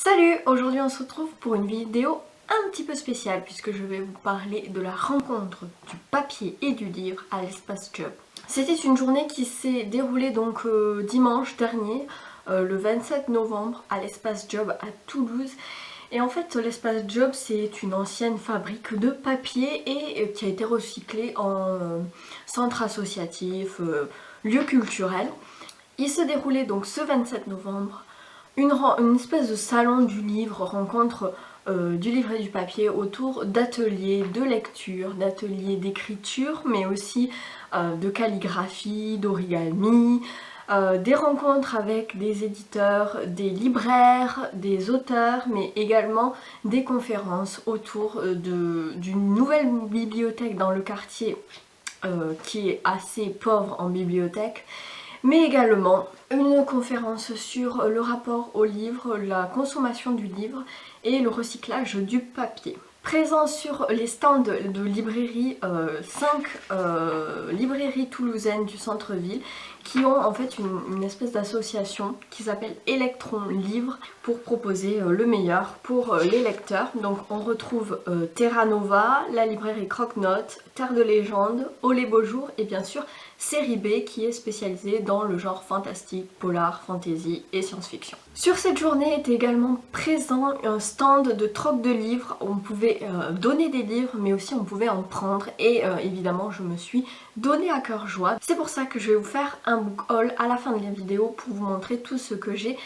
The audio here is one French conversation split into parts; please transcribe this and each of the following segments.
Salut! Aujourd'hui on se retrouve pour une vidéo un petit peu spéciale puisque je vais vous parler de la rencontre du papier et du livre à l'Espace Job. C'était une journée qui s'est déroulée donc dimanche dernier, le 27 novembre à l'Espace Job à Toulouse. Et en fait l'Espace Job c'est une ancienne fabrique de papier et qui a été recyclée en centre associatif, lieu culturel. Il se déroulait donc ce 27 novembre une espèce de salon du livre, rencontre du livre et du papier autour d'ateliers de lecture, d'ateliers d'écriture, mais aussi de calligraphie, d'origami, des rencontres avec des éditeurs, des libraires, des auteurs, mais également des conférences autour d'une nouvelle bibliothèque dans le quartier qui est assez pauvre en bibliothèque, mais également une conférence sur le rapport au livre, la consommation du livre et le recyclage du papier. Présent sur les stands de librairie, 5 librairies toulousaines du centre-ville qui ont en fait une espèce d'association qui s'appelle Electron Livre pour proposer le meilleur pour les lecteurs. Donc on retrouve Terra Nova, la librairie Croque-Notes, Terre de Légende, Olé Beau Jour et bien sûr Série B qui est spécialisée dans le genre fantastique, polar, fantasy et science-fiction. Sur cette journée était également présent un stand de troc de livres. On pouvait donner des livres mais aussi on pouvait en prendre et évidemment je me suis donné à cœur joie. C'est pour ça que je vais vous faire un book haul à la fin de la vidéo pour vous montrer tout ce que j'ai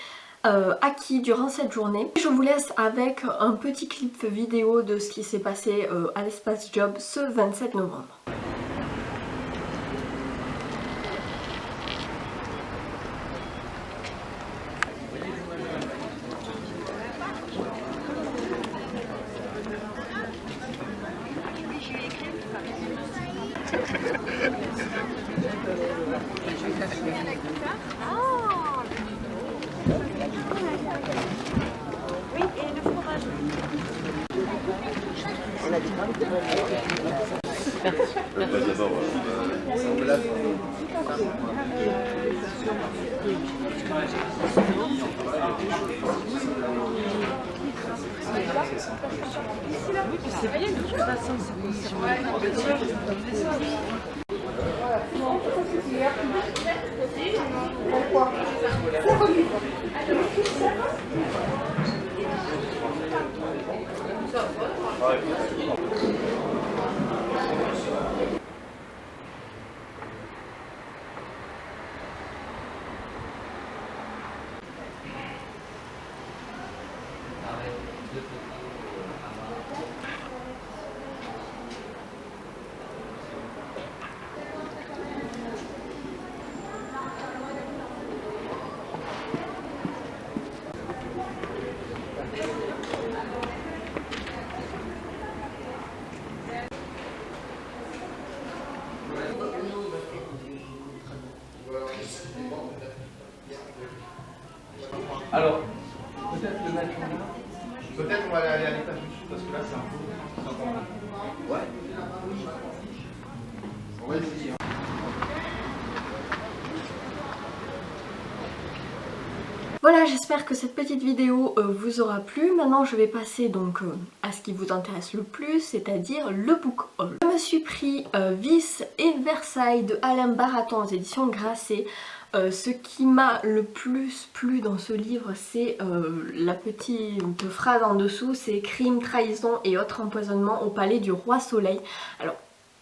acquis durant cette journée. Je vous laisse avec un petit clip vidéo de ce qui s'est passé à l'Espace Job ce 27 novembre. Oui, et le fromage. On a dit c'est bien de toute façon, Alors, peut-être le mettre là. Peut-être on va aller à l'étage dessus parce que là c'est un peu. Ouais. On va essayer. Voilà, j'espère que cette petite vidéo vous aura plu. Maintenant je vais passer donc à ce qui vous intéresse le plus, c'est-à-dire le book haul. Je me suis pris Vice et Versailles de Alain Baraton aux éditions Grasset. Ce qui m'a le plus plu dans ce livre, c'est la petite phrase en dessous, c'est crime, trahison et autres empoisonnements au palais du roi Soleil. Alors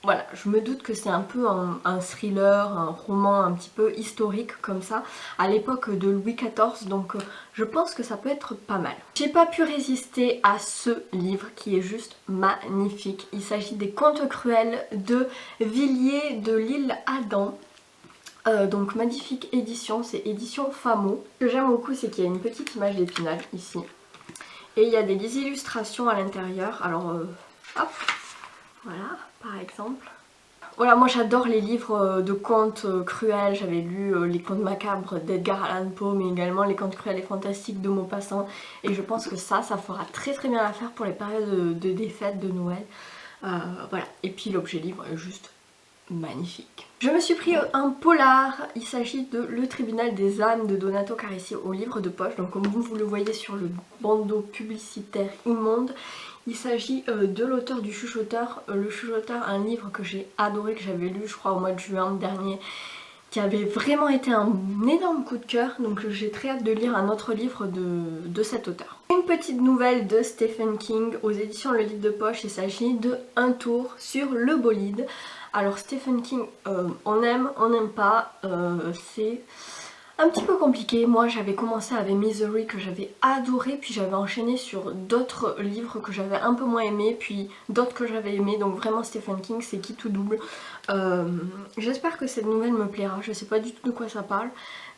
voilà, je me doute que c'est un peu un thriller, un roman un petit peu historique comme ça, à l'époque de Louis XIV, donc je pense que ça peut être pas mal. J'ai pas pu résister à ce livre qui est juste magnifique. Il s'agit des Contes cruels de Villiers de l'Isle Adam. Donc magnifique édition, c'est édition Famo. Ce que j'aime beaucoup c'est qu'il y a une petite image d'Épinal ici. Et il y a des illustrations à l'intérieur, alors hop, voilà par exemple. Voilà, moi j'adore les livres de contes cruels, j'avais lu les contes macabres d'Edgar Allan Poe, mais également les contes cruels et fantastiques de Maupassant. Et je pense que ça fera très très bien l'affaire pour les périodes des fêtes de Noël. Voilà, et puis l'objet livre est juste magnifique. Je me suis pris un polar, il s'agit de Le Tribunal des âmes de Donato Carisi au livre de poche, donc comme vous le voyez sur le bandeau publicitaire immonde, il s'agit de l'auteur du Chuchoteur. Le Chuchoteur, un livre que j'ai adoré, que j'avais lu je crois au mois de juin dernier, qui avait vraiment été un énorme coup de cœur, donc j'ai très hâte de lire un autre livre de cet auteur. Une petite nouvelle de Stephen King aux éditions Le Livre de Poche, il s'agit de Un tour sur le bolide. Alors Stephen King, on aime, on n'aime pas, c'est un petit peu compliqué. Moi j'avais commencé avec Misery que j'avais adoré, puis j'avais enchaîné sur d'autres livres que j'avais un peu moins aimés, puis d'autres que j'avais aimés, donc vraiment Stephen King c'est qui tout double. J'espère que cette nouvelle me plaira, je sais pas du tout de quoi ça parle,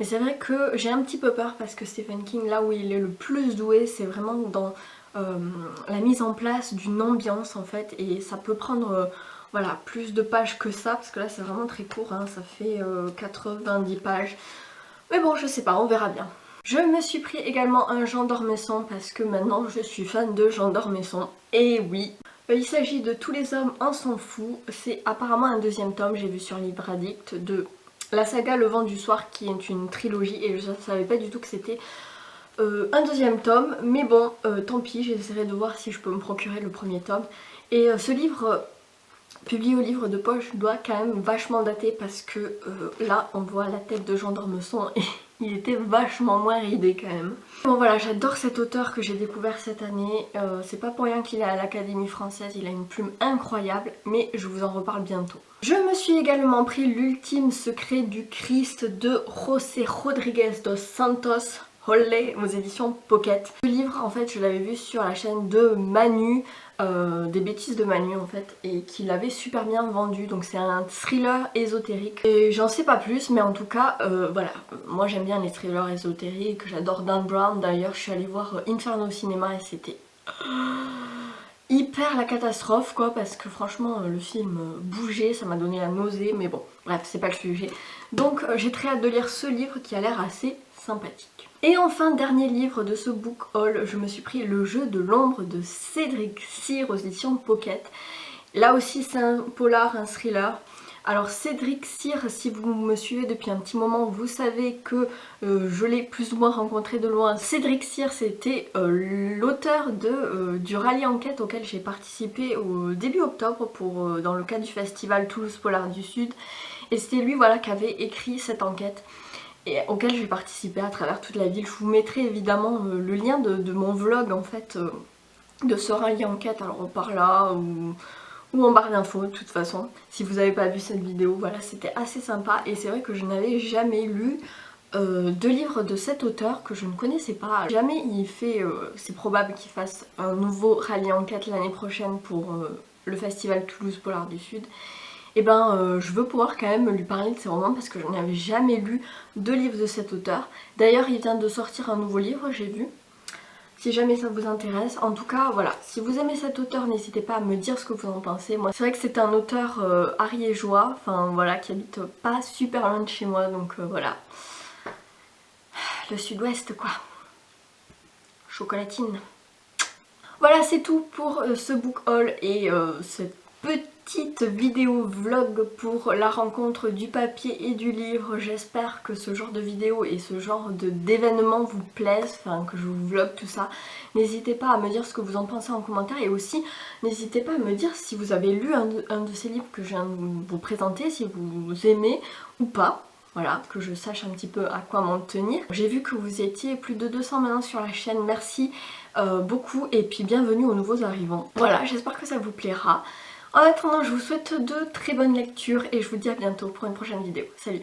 mais c'est vrai que j'ai un petit peu peur parce que Stephen King, là où il est le plus doué, c'est vraiment dans la mise en place d'une ambiance en fait, et ça peut prendre voilà, plus de pages que ça, parce que là c'est vraiment très court, hein, ça fait 90 pages. Mais bon, je sais pas, on verra bien. Je me suis pris également un Jean d'Ormesson parce que maintenant je suis fan de Jean d'Ormesson. Et oui, il s'agit de Tous les hommes en s'en fout. C'est apparemment un deuxième tome, j'ai vu sur Livre Addict, de la saga Le Vent du Soir qui est une trilogie et je ne savais pas du tout que c'était un deuxième tome. Mais bon, tant pis, j'essaierai de voir si je peux me procurer le premier tome. Et ce livre publié au livre de poche doit quand même vachement dater parce que là on voit la tête de Jean d'Ormesson et il était vachement moins ridé quand même. Bon voilà, j'adore cet auteur que j'ai découvert cette année, c'est pas pour rien qu'il est à l'Académie française, il a une plume incroyable, mais je vous en reparle bientôt. Je me suis également pris L'ultime secret du Christ de José Rodríguez dos Santos, Olé, aux éditions Pocket. Ce livre en fait je l'avais vu sur la chaîne de Manu, des bêtises de Manu en fait, et qui l'avait super bien vendu, donc c'est un thriller ésotérique et j'en sais pas plus, mais en tout cas voilà, moi j'aime bien les thrillers ésotériques, j'adore Dan Brown. D'ailleurs je suis allée voir Inferno au cinéma et c'était hyper la catastrophe quoi, parce que franchement le film bougeait, ça m'a donné la nausée, mais bon bref c'est pas le sujet. Donc j'ai très hâte de lire ce livre qui a l'air assez sympathique. Et enfin, dernier livre de ce book haul, je me suis pris Le jeu de l'ombre de Cédric Cyr aux éditions Pocket. Là aussi c'est un polar, un thriller. Alors Cédric Cyr, si vous me suivez depuis un petit moment, vous savez que je l'ai plus ou moins rencontré de loin. Cédric Cyr, c'était l'auteur du rallye enquête auquel j'ai participé au début octobre dans le cadre du festival Toulouse Polar du Sud. Et c'était lui voilà, qui avait écrit cette enquête et auquel j'ai participé à travers toute la ville. Je vous mettrai évidemment le lien de mon vlog en fait, de ce rallye enquête, alors par là ou en barre d'infos de toute façon. Si vous n'avez pas vu cette vidéo, voilà, c'était assez sympa et c'est vrai que je n'avais jamais lu de livres de cet auteur que je ne connaissais pas. Jamais il fait, c'est probable qu'il fasse un nouveau rallye enquête l'année prochaine pour le festival Toulouse Polar du Sud. Et ben je veux pouvoir quand même lui parler de ses romans parce que je n'avais jamais lu de livres de cet auteur. D'ailleurs il vient de sortir un nouveau livre, j'ai vu, si jamais ça vous intéresse. En tout cas voilà, si vous aimez cet auteur n'hésitez pas à me dire ce que vous en pensez. Moi c'est vrai que c'est un auteur ariégeois, enfin voilà, qui habite pas super loin de chez moi, donc voilà. Le sud-ouest quoi, chocolatine. Voilà, c'est tout pour ce book haul et cette petite vidéo vlog pour la rencontre du papier et du livre. J'espère que ce genre de vidéo et ce genre d'événements vous plaisent, enfin que je vous vlog tout ça. N'hésitez pas à me dire ce que vous en pensez en commentaire et aussi n'hésitez pas à me dire si vous avez lu un de ces livres que je viens de vous présenter, si vous aimez ou pas. Voilà, que je sache un petit peu à quoi m'en tenir. J'ai vu que vous étiez plus de 200 maintenant sur la chaîne, merci beaucoup et puis bienvenue aux nouveaux arrivants. Voilà, j'espère que ça vous plaira. En attendant, je vous souhaite de très bonnes lectures et je vous dis à bientôt pour une prochaine vidéo. Salut!